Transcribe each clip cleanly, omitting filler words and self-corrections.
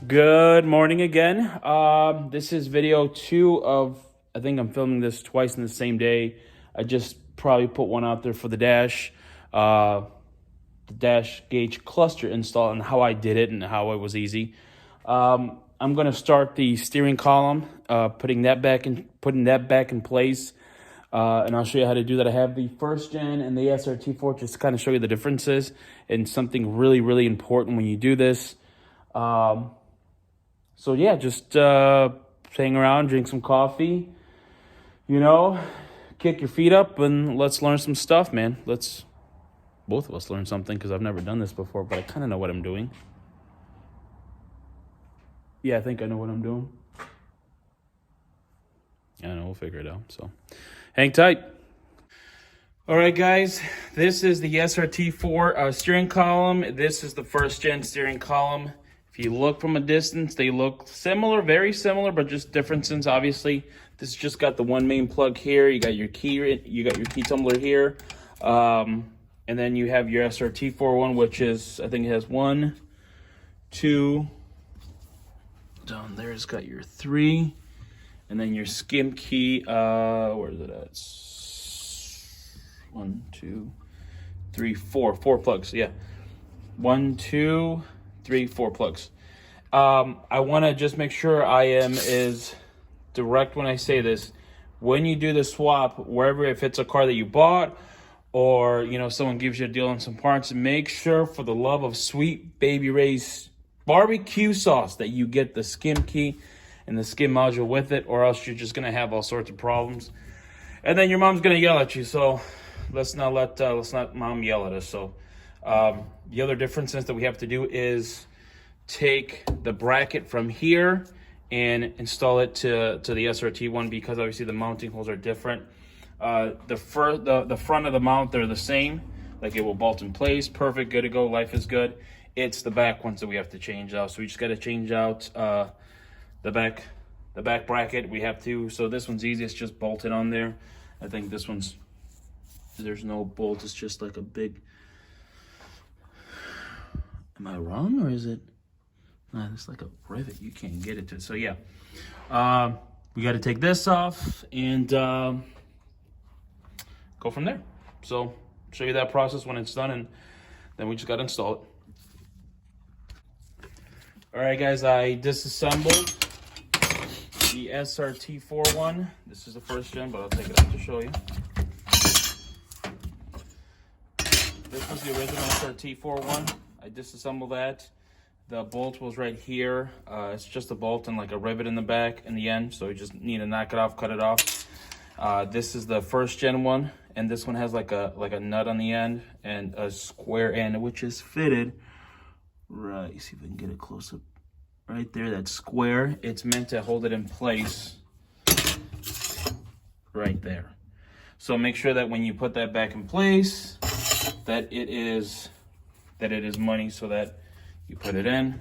Good morning again. This is video 2 of, I think I'm filming this twice in the same day. I just probably put one out there for the dash gauge cluster install and how I did it and how it was easy. I'm going to start the steering column, putting that back in place. And I'll show you how to do that. I have the first gen and the Srt-4 just to kind of show you the differences and something really, really important when you do this. So yeah, just hang around, drink some coffee, kick your feet up and let's learn some stuff, man. Let's both of us learn something because I've never done this before, but I kind of know what I'm doing. Yeah, I think I know what I'm doing. I don't know, we'll figure it out. So hang tight. All right, guys, this is the Srt-4 steering column. This is the first gen steering column. If you look from a distance, they look similar, very similar, but just differences. Obviously, this just got the one main plug here. You got your key tumbler here, and then you have your Srt-4 one, which is, I think it has 1, 2. Down there, it's got your 3, and then your skim key. Where is it at? 1, 2, 3, 4 plugs. Yeah, 1, 2, 3, 4 plugs. I want to just make sure I am as direct when I say this. When you do the swap, wherever, if it's a car that you bought or someone gives you a deal on some parts, make sure, for the love of sweet baby Ray's barbecue sauce, that you get the skim key and the skim module with it, or else you're just gonna have all sorts of problems, and then your mom's gonna yell at you. So let's not let mom yell at us. So the other differences that we have to do is take the bracket from here and install it to the Srt one, because obviously the mounting holes are different. The front of the mount, they're the same, like it will bolt in place, perfect, good to go, life is good. It's the back ones that we have to change out. So we just got to change out the back bracket. We have to. So this one's easy, it's just bolted on there. I think this one's, there's no bolt, it's just like a big, am I wrong, or is it? Nah, it's like a rivet, you can't get it to. So yeah, we got to take this off and go from there. So show you that process when it's done, and then we just got to install it. All right, guys, I disassembled the Srt-4 one. This is the first gen, but I'll take it out to show you. This was the original Srt-4 one. I disassembled that. The bolt was right here. It's just a bolt and like a rivet in the back in the end, so you just need to knock it off, cut it off. This is the first gen one, and this one has like a nut on the end and a square end, which is fitted right. See if I can get it close up. Right there, that square. It's meant to hold it in place right there. So make sure that when you put that back in place, that it is money, so that you put it in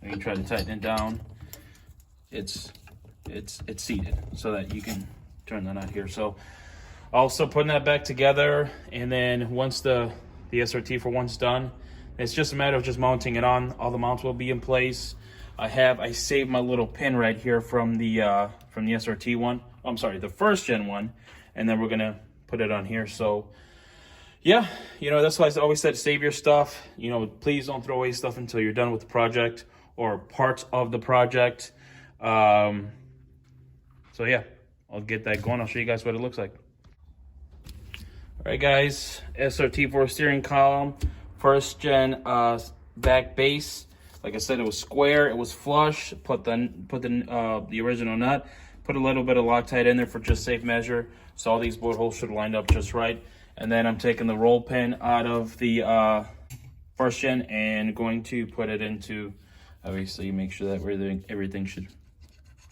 and you try to tighten it down. It's seated so that you can turn that out here. So also putting that back together, and then once the Srt-4 one's done, it's just a matter of just mounting it on. All the mounts will be in place. I saved my little pin right here from the Srt one. I'm sorry, the first gen one, and then we're gonna put it on here. So yeah, that's why I always said save your stuff. Please don't throw away stuff until you're done with the project or parts of the project. So yeah, I'll get that going. I'll show you guys what it looks like. All right, guys, Srt-4 steering column, first gen back base. Like I said, it was square, it was flush. Put the original nut, put a little bit of Loctite in there for just safe measure, so all these bolt holes should line up just right. And then I'm taking the roll pin out of the first gen and going to put it into, obviously make sure that everything should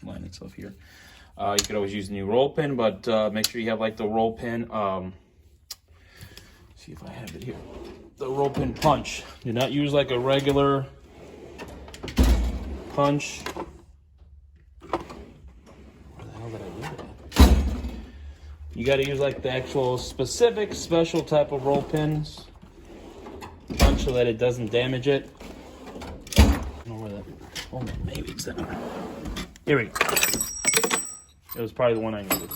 line itself here. You could always use a new roll pin, but make sure you have like the roll pin. See if I have it here. The roll pin punch. Do not use like a regular punch. Where the hell did I do that? You got to use like the actual specific special type of roll pins punch so that it doesn't damage it. I don't know where that Oh, maybe it's that one. Here we go. It was probably the one I needed.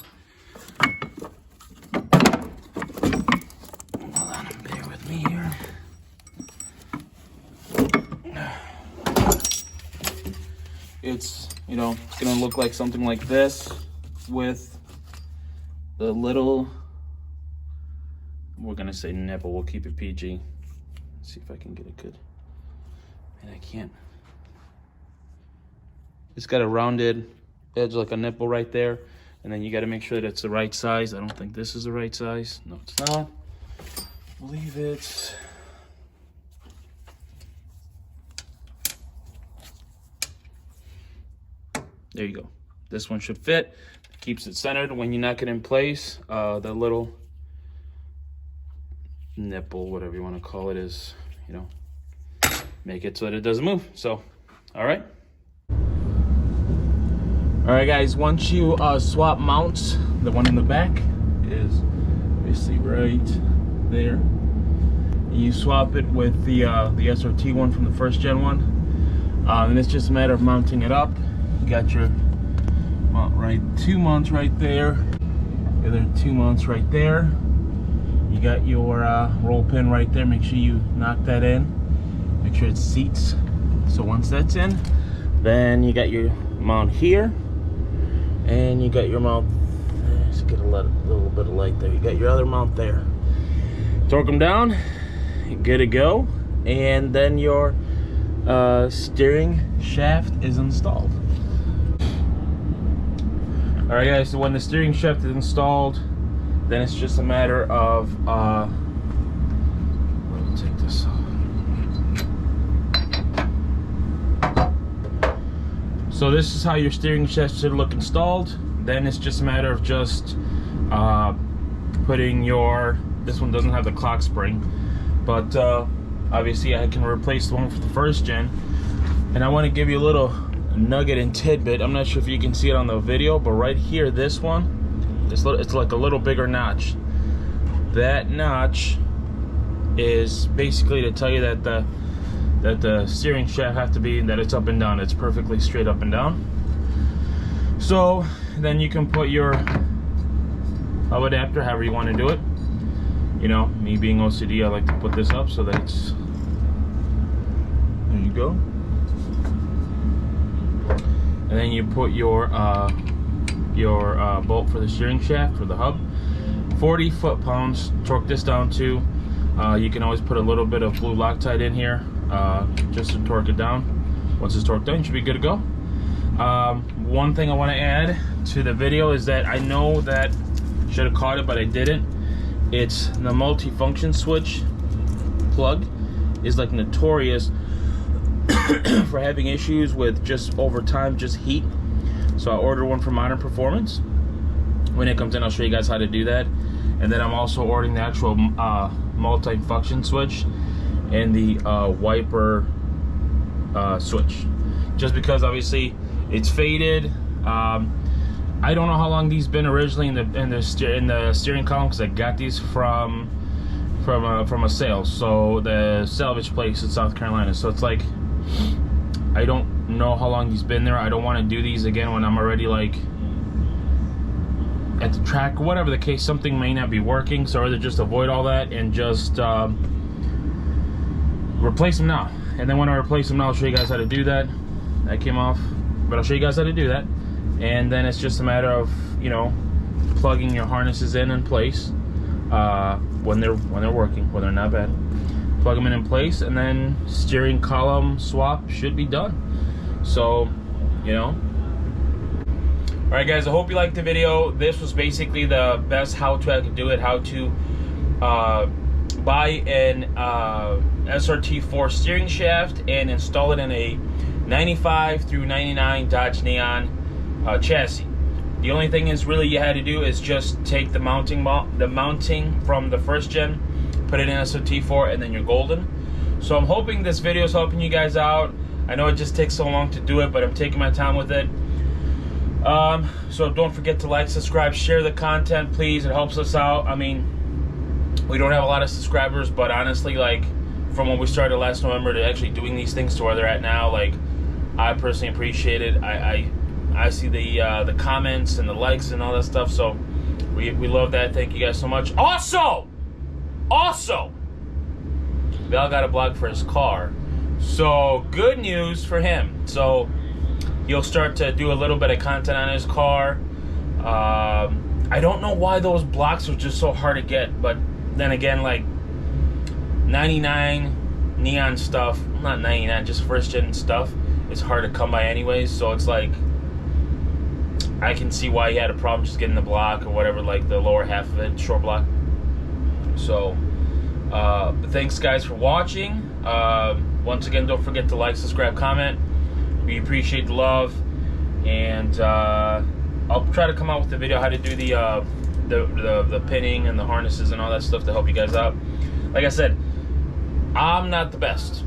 Hold on, bear with me here. It's, you know, it's gonna look like something like this with the little, we're gonna say nipple, we'll keep it PG. Let's see if I can get it good. And I can't. It's got a rounded edge like a nipple right there. And then you gotta make sure that it's the right size. I don't think this is the right size. No, it's not. I believe it's, there you go. This one should fit. Keeps it centered when you knock it in place. The little nipple, whatever you want to call it, is, you know, make it so that it doesn't move. So, all right. All right, guys, once you swap mounts, the one in the back is basically right there. You swap it with the SRT one from the first gen one. And it's just a matter of mounting it up. You got your two mounts right there. The other two mounts right there. You got your roll pin right there. Make sure you knock that in. Make sure it seats. So once that's in, then you got your mount here, and you got your mount. Let's get a little bit of light there. You got your other mount there. Torque them down. Good to go. And then your steering shaft is installed. All right, guys, so when the steering shaft is installed, then it's just a matter of we'll take this off. So this is how your steering shaft should look installed. Then it's just a matter of just putting your, this one doesn't have the clock spring, but obviously I can replace the one for the first gen. And I want to give you a little nugget and tidbit. I'm not sure if you can see it on the video, but right here, this one, it's like a little bigger notch. That notch is basically to tell you that the steering shaft has to be, that it's up and down. It's perfectly straight up and down. So then you can put your hub adapter however you want to do it. You know, me being OCD, I like to put this up so that it's, there you go. And then you put your bolt for the steering shaft for the hub. 40 foot-pounds. Torque this down to. You can always put a little bit of blue Loctite in here just to torque it down. Once it's torqued down, you should be good to go. One thing I want to add to the video is that I know that should have caught it, but I didn't. It's the multi-function switch plug is like notorious for having issues with just over time, just heat. So I ordered one from Modern Performance. When it comes in, I'll show you guys how to do that. And then I'm also ordering the actual multi-function switch and the wiper switch, just because obviously it's faded. I don't know how long these been originally in the steering column, because I got these from a sale, so the salvage place in South Carolina. So it's like, I don't know how long these been there. I don't want to do these again when I'm already like at the track, whatever the case. Something may not be working, so I'd rather just avoid all that and just replace them now. And then when I replace them now, I'll show you guys how to do that. That came off, but I'll show you guys how to do that. And then it's just a matter of, you know, plugging your harnesses in place when they're working, when they're not bad. Plug them in place, and then steering column swap should be done. So, you know. All right, guys, I hope you liked the video. This was basically the best how-to I could do it, how to buy an Srt-4 steering shaft and install it in a 95 through 99 Dodge Neon chassis. The only thing is really you had to do is just take the mounting from the first gen, put it in Srt-4, and then you're golden. So I'm hoping this video is helping you guys out. I know it just takes so long to do it, but I'm taking my time with it. So don't forget to like, subscribe, share the content, please. It helps us out. I mean, we don't have a lot of subscribers, but honestly, like, from when we started last November to actually doing these things to where they're at now, like, I personally appreciate it. I see the comments and the likes and all that stuff, so we love that. Thank you guys so much. Also, Val got a blog for his car, so good news for him. So he'll start to do a little bit of content on his car. I don't know why those blocks are just so hard to get, but then again, like 99 neon stuff, not 99, just first gen stuff, is hard to come by anyways. So it's like, I can see why he had a problem just getting the block or whatever, like the lower half of it, short block. So but thanks guys for watching. Once again, don't forget to like, subscribe, comment. We appreciate the love, and I'll try to come out with a video how to do the pinning and the harnesses and all that stuff to help you guys out. Like I said, I'm not the best.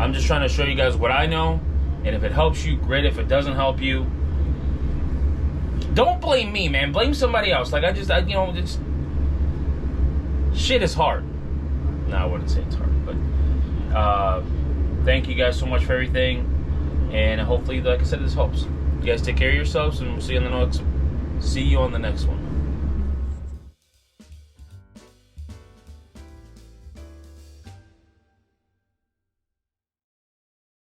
I'm just trying to show you guys what I know, and if it helps you, great. If it doesn't help you, don't blame me, man. Blame somebody else. Like you know, it's shit is hard. No, I wouldn't say it's hard, but thank you guys so much for everything, and hopefully, like I said, this helps. You guys take care of yourselves, and we'll see you on the next one.